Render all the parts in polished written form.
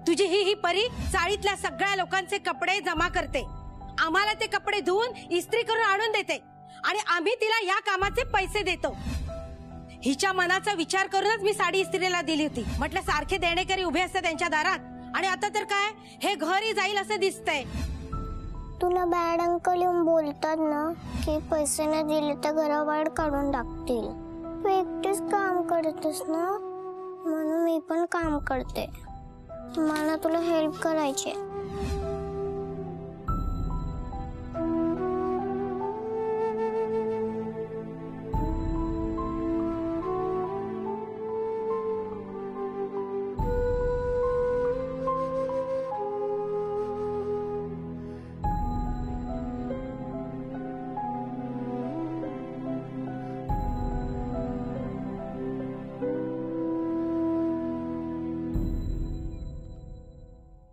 तुझी ही परी चाळीतल्या सगळ्या लोकांचे कपडे जमा करते, आम्हाला ते कपडे धुवून इस्त्री करून आणून देते आणि आम्ही तिला या कामाचे पैसे देतो। हिच्या मनाचा विचार करूनच मी साडी इस्त्रीला दिली होती। म्हटलं सारखे देणेकरी उभे असतात त्यांच्या दारात आणि आता तर काय हे घरही जाईल असं दिसतंय। तुला बॅड अंकल येऊन बोलतात ना की पैसे न दिले तर घराबाहेर काढून टाकतील। तू एकटीच काम करतेस ना, म्हणून मी पण काम करते। मला तुला हेल्प करायची।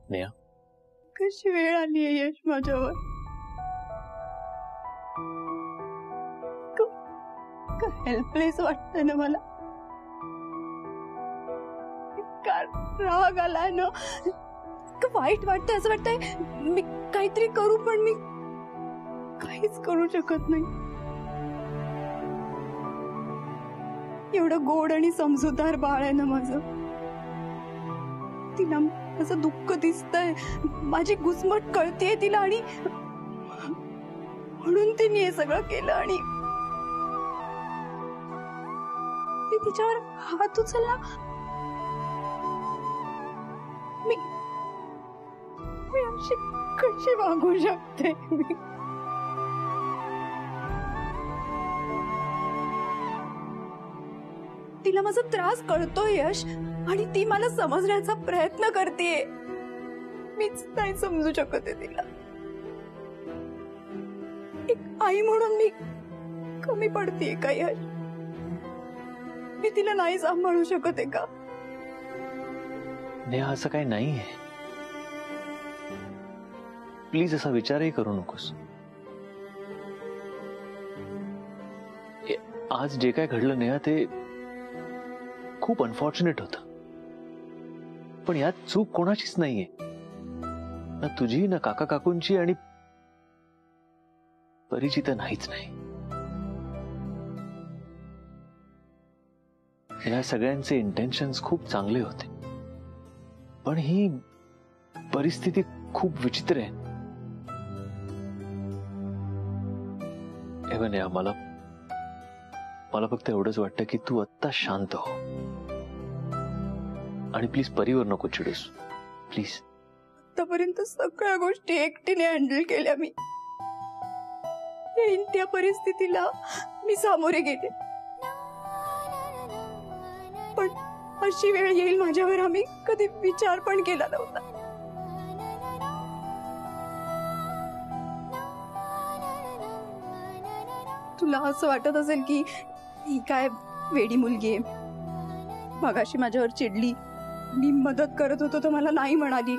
नेहा, कशी वेळ आली आहे यश माझ्यावर। हेल्पलेस वाटतंय ना मला, का राग आलाय ना, का वाईट वाटतंय, असं वाटतंय मी काहीतरी करू पण मी काहीच करू शकत नाही। एवढं गोड आणि समजूतदार बाळ आहे ना माझं, तिला असं दुःख दिसतंय, माझी घुसमट कळतेय तिला आणि म्हणून तिने हे सगळं केलं आणि ती तिच्यावर हात उचलला। मी अशी कशी वागू शकते? तिला माझा त्रास कळतोय यश आणि ती मला समजण्याचा प्रयत्न करतेय, मीच नाही समजू शकत आहे तिला। एक आई म्हणून मी कमी पडतेय का यश? मी तिला नाही सांभाळू शकत आहे का? नेहा असं काही नाहीये, प्लीज असा विचारही करू नकोस। आज जे काय घडलं नेहा ते खूप अनफॉर्च्युनेट होतं, पण यात चूक कोणाचीच नाहीये, ना तुझी ना काका काकूंची आणि परीची तर नाहीच नाही। या सगळ्यांचे इंटेन्शन्स खूप चांगले होते, पण ही परिस्थिती खूप विचित्र आहे। नेहा, मला फक्त एवढंच वाटतं की तू आत्ता शांत हो आणि प्लीज परीवर नको चिडूस, प्लीज। आतापर्यंत सगळ्या गोष्टी एकटीने हँडल केल्या मी, त्या परिस्थितीला मी सामोरे गेले, पण अशी वेळ येईल माझ्यावर आम्ही कधी विचार पण केला नव्हता। तुला असं वाटत असेल की ही काय वेडी मुलगी आहे, मगाशी माझ्यावर चिडली, मी मदत करत होतो तर मला नाही म्हणाली,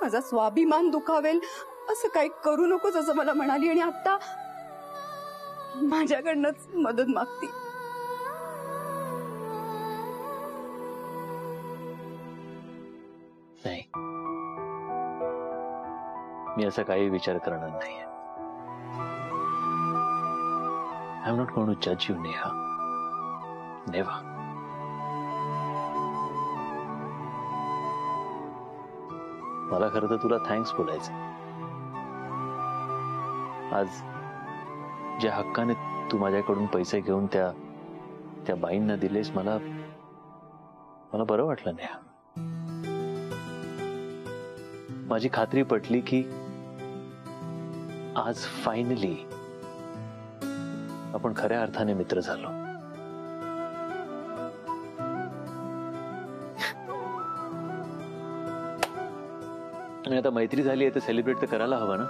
माझा स्वाभिमान दुखावेल असं काही करू नकोस असं मला म्हणाली आणि आता माझ्याकडनंच मदत मागती। नाही, मी असा काही विचार करणार नाही। I am not going to जज यू नेहा, नेव्हर। मला खरं तर तुला थँक्स बोलायचं। आज ज्या हक्काने तू माझ्याकडून पैसे घेऊन त्या बाईंना दिलेस, मला बरं वाटलं नेहा। माझी खात्री पटली की आज फायनली आपण खऱ्या अर्थाने मित्र झालो। आणि आता मैत्री झाली आहे तर सेलिब्रेट तर करायला हवं ना।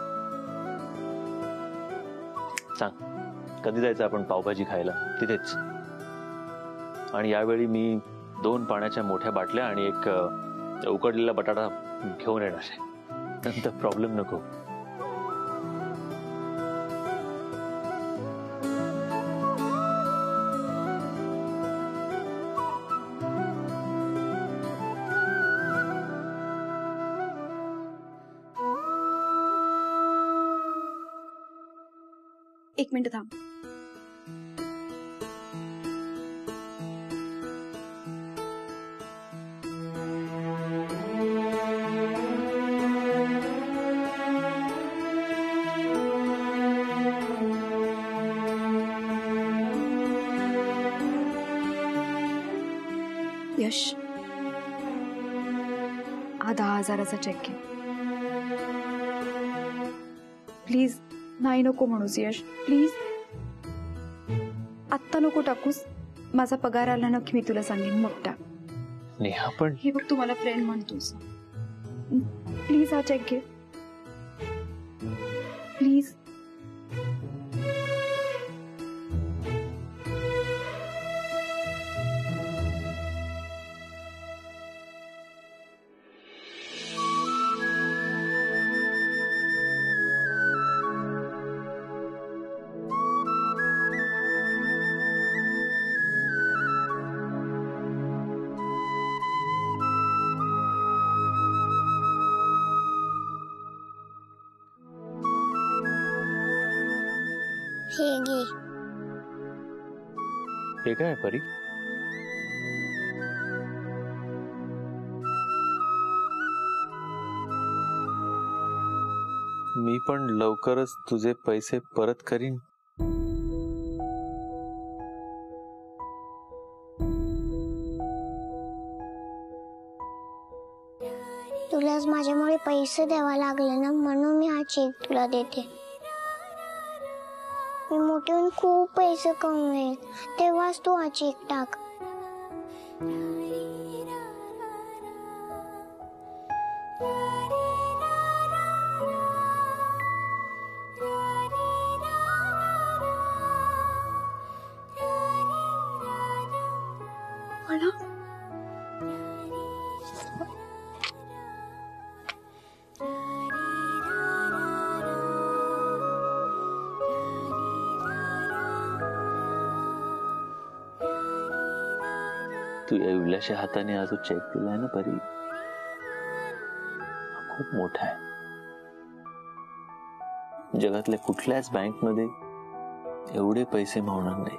सांग, कधी जायचं आपण पावभाजी खायला तिथेच? आणि यावेळी मी 2 पाण्याच्या मोठ्या बाटल्या आणि एक उकडलेला बटाटा घेऊन येणार आहे, नंतर प्रॉब्लेम नको। एक मिनिट थांब. यश, हा 10,000चा चेक घे. प्लीज नाही नको म्हणूस यश, प्लीज. आत्ता नको टाकूस. माझा पगार आला ना की मी तुला सांगेन, मग टाक. नेहा पण हे बघ, तू मला फ्रेंड म्हणतोस. प्लीज हा चेक घे, प्लीज. हे घे. हे काय परी? मी पण लवकरच तुझे पैसे परत करीन. तुलाच माझ्यामुळे पैसे द्यावा लागले ना, म्हणून मी हा चेक तुला देते. मी मोठी होऊन खूप पैसे कमवेल, तेव्हाच तू हा चेक टाक. तू या विलाशी हाताने हा जो चेक दिलाय ना परी, हा खूप मोठा आहे. जगातल्या कुठल्याच बँक मध्ये एवढे पैसे मावणार नाही.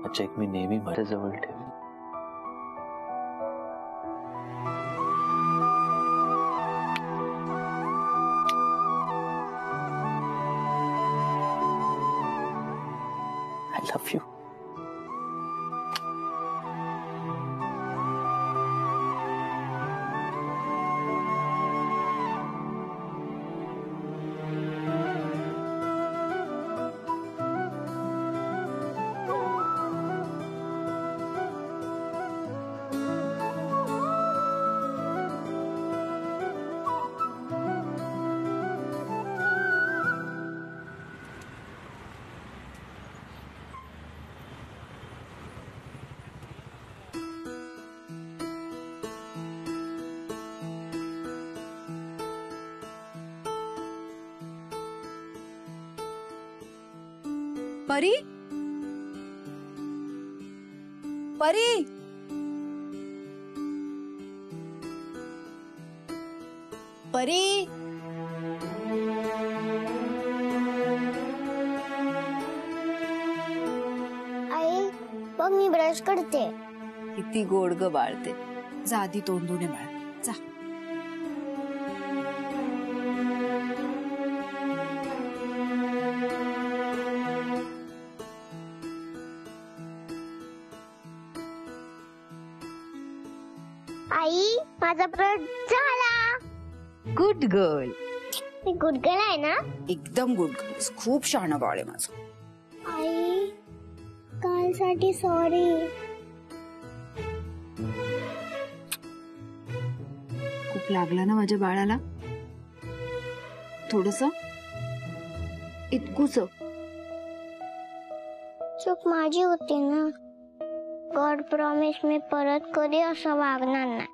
हा चेक मी नेहमी माझ्या जवळ ठेवेन. I love you. परी, परी, परी. आई बघ, मी ब्रश करते. किती गोड ग बाळते. जा आधी तोंड धुणे बाळ, जा. आई, माझा ब्रश झाला. Good girl. मी गुड गर्ल आहे ना? एकदम गुड गर्ल. खूप शहाणं बाळ आहे माझं. आई, कालसाठी सॉरी. खूप लागला ना माझ्या बाळाला? थोडस इतकूच. चूक माझी होती ना. गॉड प्रॉमिस, मी परत कधी असं वागणार नाही.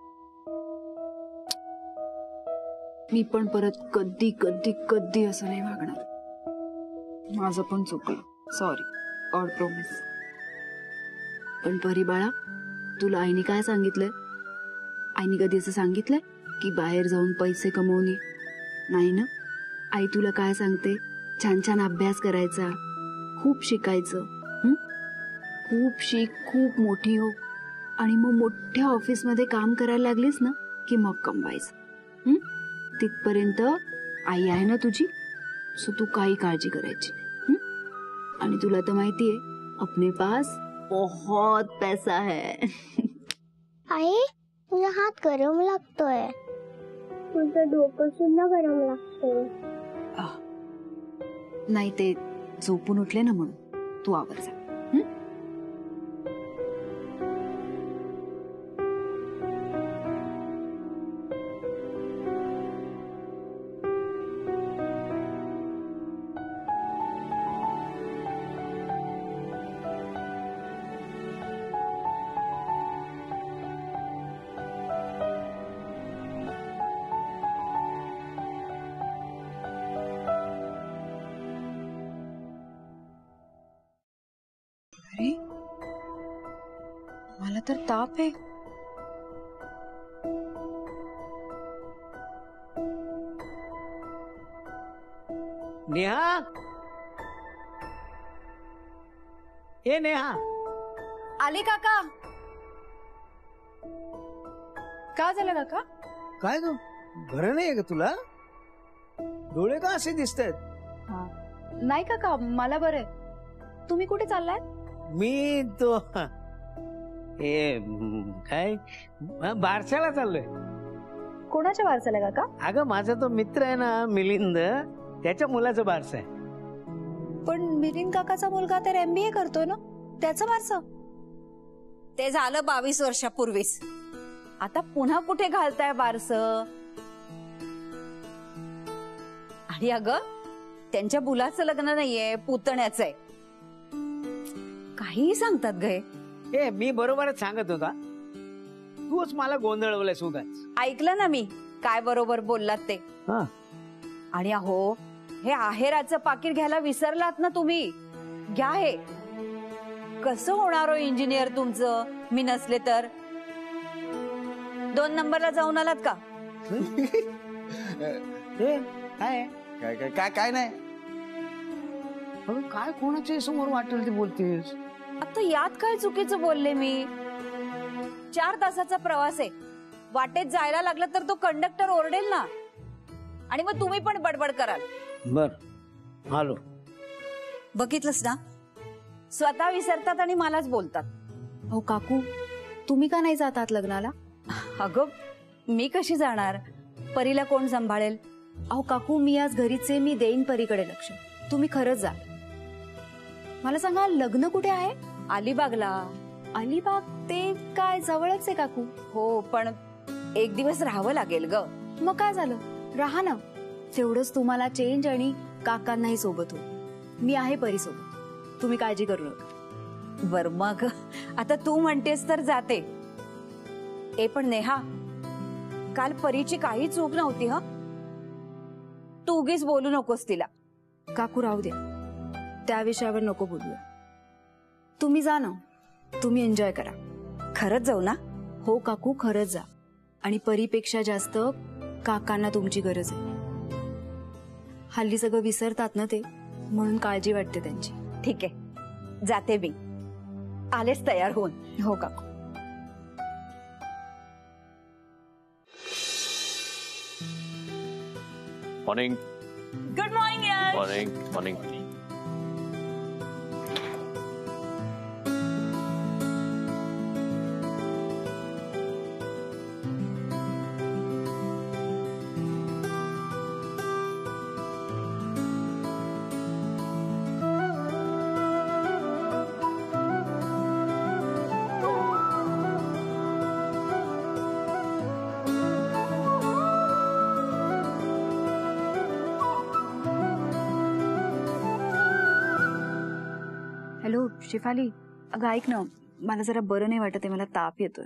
मी पण परत कधी कधी कधी असं नाही वागणार. माझं पण चुकलं, सॉरी. God promise. पण परी बाळा, तुला आईने काय सांगितलंय? आईने कधी असं सांगितलंय की बाहेर जाऊन पैसे कमवणे? नाही ना. आई तुला काय सांगते, छान छान अभ्यास करायचा, खूप शिकायचं. खूप शिक, खूप मोठी हो, आणि मग मोठ्या ऑफिसमध्ये काम करायला लागलीस ना की मग कमवायचं. तिथपर्यंत आई आहे ना तुझी, सो तू काही काळजी करायची नाही. आणि तुला तर माहितीये अपने पास बहुत पैसा है. आई, तुझा हात गरम लागतोय. तुझं डोकं सुद्धा गरम लागतोय. नाही, ते झोपून उठले ना म्हणून. तू आवर जा. अरे, मला तर ताप आहे. नेहा, ए नेहा, आले काका. का झालं काका? काय तू बरं नाहीये का तुला? डोळे का असे दिसतायत? नाही काका, मला बरं आहे. तुम्ही कुठे चाललाय? मी तो हे काय बारशाला चाललोय. कोणाच्या वारसाला काका? अगं माझा तो मित्र आहे ना मिलिंद, त्याच्या मुलाचं बारस आहे. पण मिलिंद काकाचा मुलगा तर MBA करतोय ना, त्याचं वारसा? ते झालं 22 वर्षापूर्वीच. आता पुन्हा कुठे घालताय बारस? आणि अगं त्यांच्या मुलाचं लग्न नाहीये, पुतण्याचं आहे. काहीही सांगतात गे. ए मी बरोबरच सांगत होता, तूच मला गोंधळवलंयस उगाच. ऐकलं ना मी काय बरोबर बोललात ते. आणि अहो, हे आहेराचं पाकिट घ्यायला विसरलात ना तुम्ही. घ्या हे. कसं होणार हो इंजिनियर तुमचं मी नसले तर? 2 नंबरला जाऊन आलात का? काय काय काय काय काय नाही. काय कोणाच्या समोर वाटेल ते बोलतेस? आता यात काय चुकीचं बोलले मी? 4 तासाचा प्रवास आहे. वाटेत जायला लागलं तर तो कंडक्टर ओरडेल ना, आणि मग तुम्ही पण बडबड कराल. बर आलो. बघितलंस ना, स्वतः विसरतात आणि मलाच बोलतात. हो काकू, तुम्ही का नाही जातात लग्नाला? अगं मी कशी जाणार? परीला कोण सांभाळेल? अहो काकू, मी आज घरीच आहे. मी देईन परीकडे लक्ष. तुम्ही खरंच जा. मला सांगा, लग्न कुठे आहे? अलिबागला. अलिबाग ते काय जवळच आहे काकू? हो, पण 1 दिवस राहावं लागेल ग. मग काय झालं, राहा ना. तेवढंच तुम्हाला चेंज आणि काकांनाही सोबत हो. मी आहे परी सोबत, तुम्ही काळजी करू नका. बर मग आता तू म्हणतेस तर जाते. पण नेहा, काल परीची काही चूक नव्हती. तू उगीच बोलू नकोस तिला. काकू राहू द्या, त्या विषयावर नको बोलूया. तुम्ही जा ना, तुम्ही एन्जॉय करा. खरंच जाऊ ना? हो काकू, खरंच जा. आणि परीपेक्षा जास्त काकांना तुमची गरज आहे. हल्ली सगळं विसरतात ना ते, म्हणून काळजी वाटते त्यांची. ठीक आहे, जाते मी. आलेच तयार होऊन. हो काकू. मॉर्निंग. गुड मॉर्निंग यार. मॉर्निंग. मॉर्निंग. हॅलो शेफाली, अगं ऐक ना, मला जरा बरं नाही वाटत आहे. मला ताप येतोय.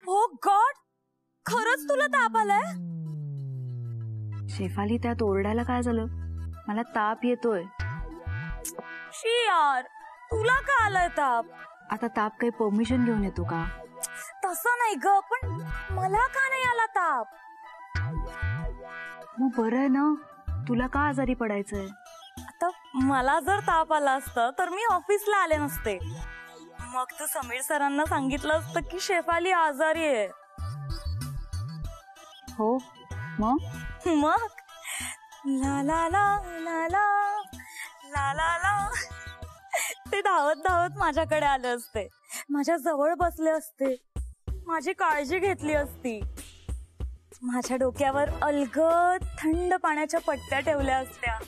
ओ गॉड, खरंच तुला ताप आलाय? शेफाली, त्यात ओरडायला काय झालं? मला ताप येतोय. शी यार, तुला का आलाय ताप? आता ताप काही परमिशन घेऊन येतो का? तसं नाही ग, पण मला का नाही आला ताप? मग बरं आहे ना, तुला का आजारी पडायचंय? आता मला जर ताप आला असता तर मी ऑफिसला आले नसते. मग तू समीर सरांना सांगितलं असतं की शेफाली आजारी आहे. हो मग मग ला ला ला ला ला ला ला ला ते धावत धावत माझ्याकडे आले असते, माझ्या जवळ बसले असते, माझी काळजी घेतली असती, माझ्या डोक्यावर अलगद थंड पाण्याच्या पट्ट्या ठेवल्या असत्या,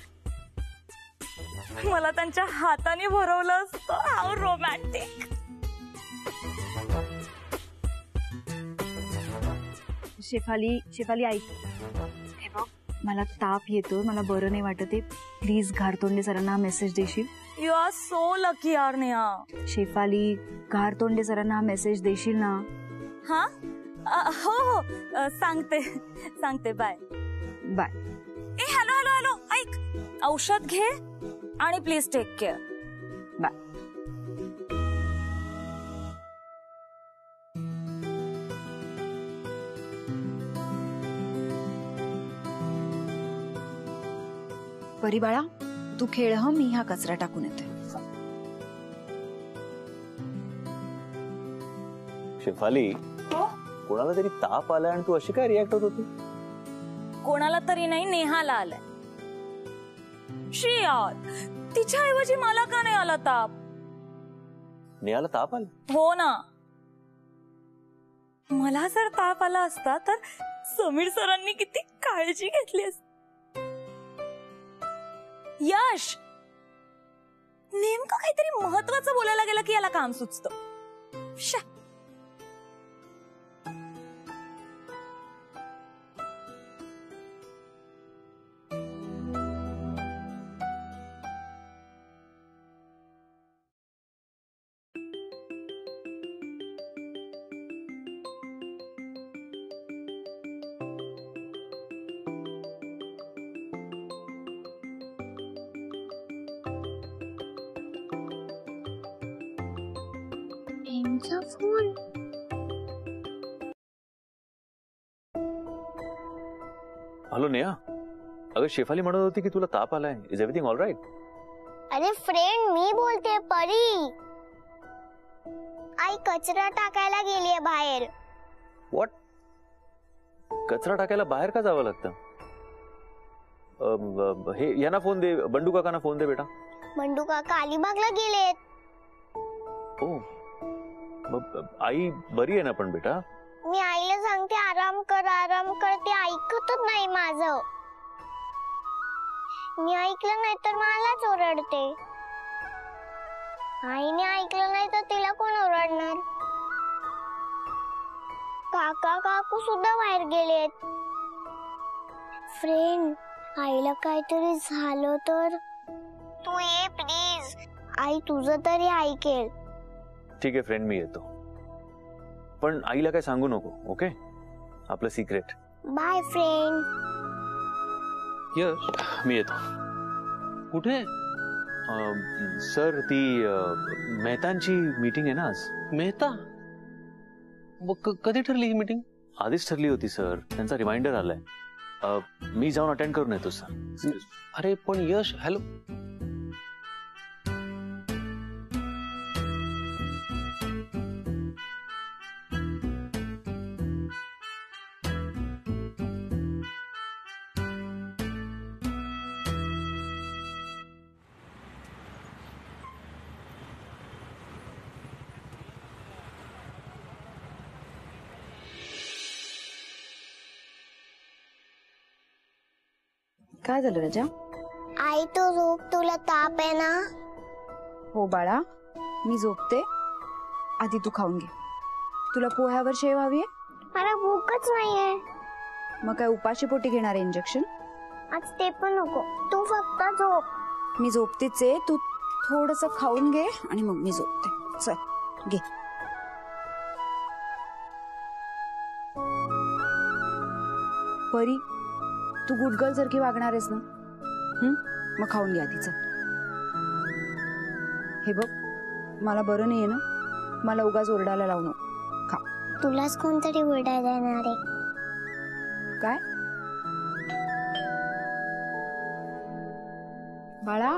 मला त्यांच्या हाताने भरवलं असतं. How romantic. शेफाली ऐक, हे बघ मला ताप येतो, मला बरं नाही वाटत आहे, प्लीज घारतोंडे सरांना मेसेज देशील. यू आर सो लकी यार नेहा. शेफाली घारतोंडे सरांना मेसेज देशील ना. हा हो हो सांगते. Bye bye. ए हॅलो ऐक, औषध घे आणि प्लीज टेक केअर. बाय. परी बाळा तू खेळ, मी हा कचरा टाकून येते. शेफाली, कोणाला तरी ताप आलाय आणि तू अशी काय रिॲक्ट होत होती? कोणाला तरी नाही, नेहाला आलाय. शी यार, तिच्याऐवजी मला का नाही आला ताप? नेहाला ताप आला? हो ना. मला जर ताप आला असता तर समीर सरांनी किती काळजी घेतली असती. यश नेमकं काहीतरी महत्वाचं बोलायला गेलं की याला काम सुचतं. फोन. हॅलो नेहा, अगं शेफाली म्हणत होती की तुला ताप आलाय. Is everything all right? अरे फ्रेंड, मी बोलते परी. आई कचरा टाकायला गेलीये बाहेर. व्हॉट? कचरा टाकायला बाहेर का जावं लागतं? हे यांना फोन दे, बंडू काकांना फोन दे बेटा. बंडू काका अलिबागला गेलेत. हो, आई बरी आहे ना पण बेटा? मी आईला सांगते आराम कर, ती ऐकतच नाही माझं. मी ऐकलं नाही तर मलाच ओरडते. आईने ऐकलं नाही तर तिला कोण ओरडणार? काका काकू सुद्धा बाहेर गेलेत. फ्रेंड, आईला काहीतरी झालं तर तू ये प्लीज. आई तुझं तरी ऐकेल. ठीक आहे फ्रेंड, मी येतो, पण आईला काय सांगू नको. ओके, आपलं सिक्रेट. Bye friend. यश, मी येतो. कुठे? सर, ती मेहतांची मीटिंग आहे ना आज. मेहता? कधी ठरली ही मीटिंग? आधीच ठरली होती सर, त्यांचा रिमाइंडर आलाय. मी जाऊन अटेंड करून येतो सर. अरे पण यश, हॅलो. काय झालं राजा? आई तो झोप, तुला ताप आहे ना? हो बाळा, मी झोपते. आधी तू खाऊन घे. तुला पोह्यावर शेव हवी आहे? मला भूकच नाहीये. मग काय उपाशी पोटी घेणार इंजेक्शन? आज ते पण नको, तू फक्त झोप. मी झोपतेच आहे, तू थोडस खाऊन घे आणि मग मी झोपते. चल घे. परी, तू गुड गर्ल सारखी वागणार आहेस ना? मग खाऊन घे आधीच. हे बघ, मला बरं नाहीये ना, मला उगाच ओरडायला लावू नको. खा. तुलाच कोणतरी ओरडायला येणार आहे. काय बाळा?